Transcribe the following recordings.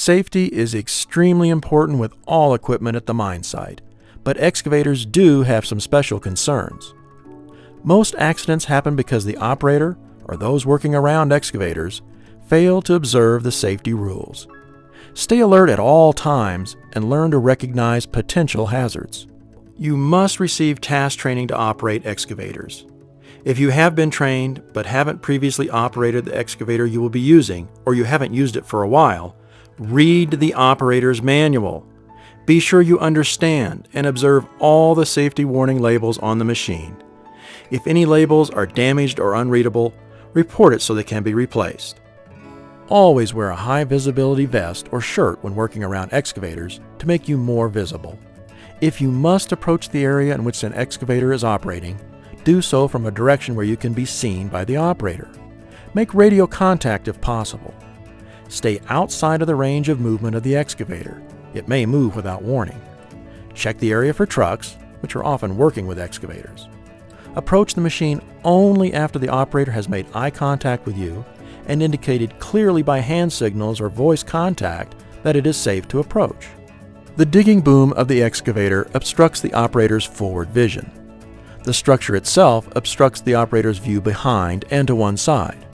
Safety is extremely important with all equipment at the mine site, but excavators do have some special concerns. Most accidents happen because the operator, or those working around excavators, fail to observe the safety rules. Stay alert at all times and learn to recognize potential hazards. You must receive task training to operate excavators. If you have been trained but haven't previously operated the excavator you will be using, or you haven't used it for a while, read the operator's manual. Be sure you understand and observe all the safety warning labels on the machine. If any labels are damaged or unreadable, report it so they can be replaced. Always wear a high visibility vest or shirt when working around excavators to make you more visible. If you must approach the area in which an excavator is operating, do so from a direction where you can be seen by the operator. Make radio contact if possible. Stay outside of the range of movement of the excavator. It may move without warning. Check the area for trucks, which are often working with excavators. Approach the machine only after the operator has made eye contact with you and indicated clearly by hand signals or voice contact that it is safe to approach. The digging boom of the excavator obstructs the operator's forward vision. The structure itself obstructs the operator's view behind and to one side.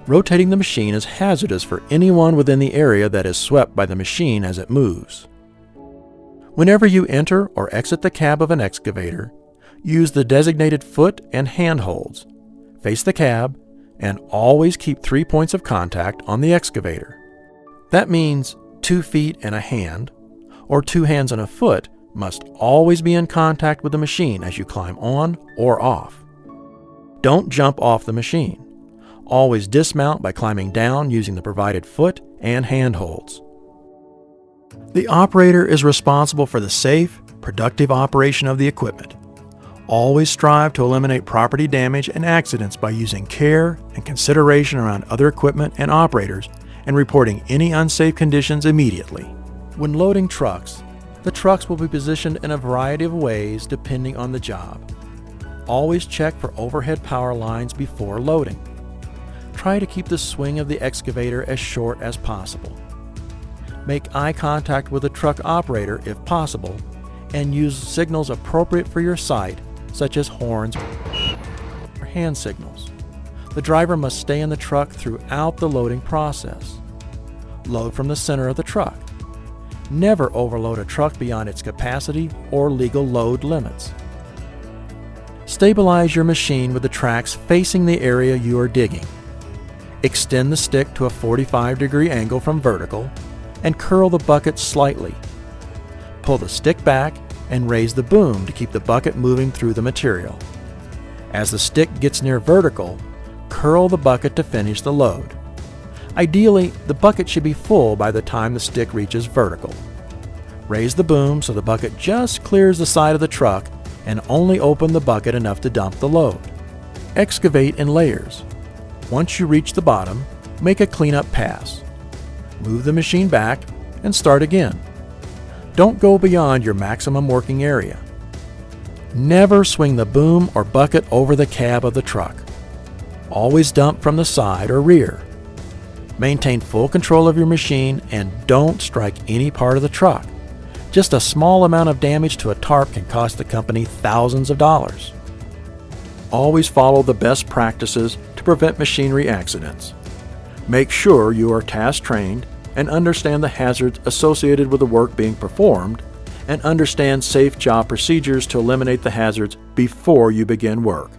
Rotating the machine is hazardous for anyone within the area that is swept by the machine as it moves. Whenever you enter or exit the cab of an excavator, use the designated foot and hand holds. Face the cab and always keep 3 points of contact on the excavator. That means 2 feet and a hand, or 2 hands and a foot must always be in contact with the machine as you climb on or off. Don't jump off the machine. Always dismount by climbing down using the provided foot and hand holds. The operator is responsible for the safe, productive operation of the equipment. Always strive to eliminate property damage and accidents by using care and consideration around other equipment and operators and reporting any unsafe conditions immediately. When loading trucks, the trucks will be positioned in a variety of ways depending on the job. Always check for overhead power lines before loading. Try to keep the swing of the excavator as short as possible. Make eye contact with the truck operator if possible, and use signals appropriate for your site, such as horns or hand signals. The driver must stay in the truck throughout the loading process. Load from the center of the truck. Never overload a truck beyond its capacity or legal load limits. Stabilize your machine with the tracks facing the area you are digging. Extend the stick to a 45-degree angle from vertical and curl the bucket slightly. Pull the stick back and raise the boom to keep the bucket moving through the material. As the stick gets near vertical, curl the bucket to finish the load. Ideally, the bucket should be full by the time the stick reaches vertical. Raise the boom so the bucket just clears the side of the truck and only open the bucket enough to dump the load. Excavate in layers. Once you reach the bottom, make a cleanup pass. Move the machine back and start again. Don't go beyond your maximum working area. Never swing the boom or bucket over the cab of the truck. Always dump from the side or rear. Maintain full control of your machine and don't strike any part of the truck. Just a small amount of damage to a tarp can cost the company thousands of dollars. Always follow the best practices to prevent machinery accidents. Make sure you are task trained and understand the hazards associated with the work being performed, and understand safe job procedures to eliminate the hazards before you begin work.